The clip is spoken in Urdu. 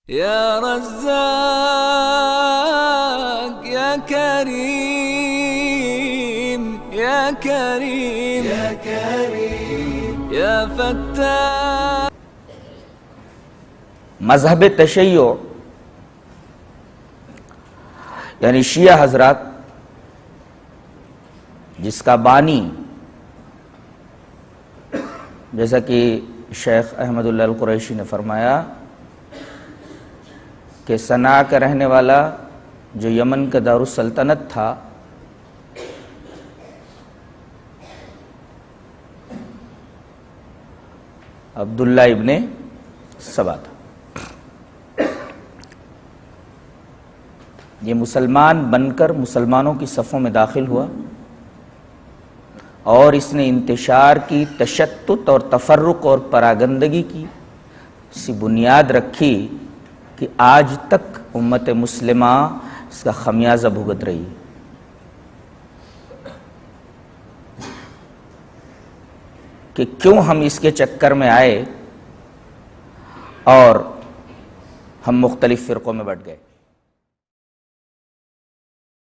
يا رزاق يا كريم يا كريم يا كريم يا فتاح. مذہب تشیع یعنی شیعہ حضرات جس کا بانی جیسا کہ شیخ احمد اللہ القریشی نے فرمایا کہ صنعا کا رہنے والا جو یمن کا دارالسلطنت تھا عبداللہ ابن سبا تھا. یہ مسلمان بن کر مسلمانوں کی صفوں میں داخل ہوا اور اس نے انتشار کی، تشتت اور تفرق اور پراگندگی کی سی بنیاد رکھی کہ آج تک امت مسلمہ اس کا خمیازہ بھگت رہی ہے. کہ کیوں ہم اس کے چکر میں آئے اور ہم مختلف فرقوں میں بٹ گئے.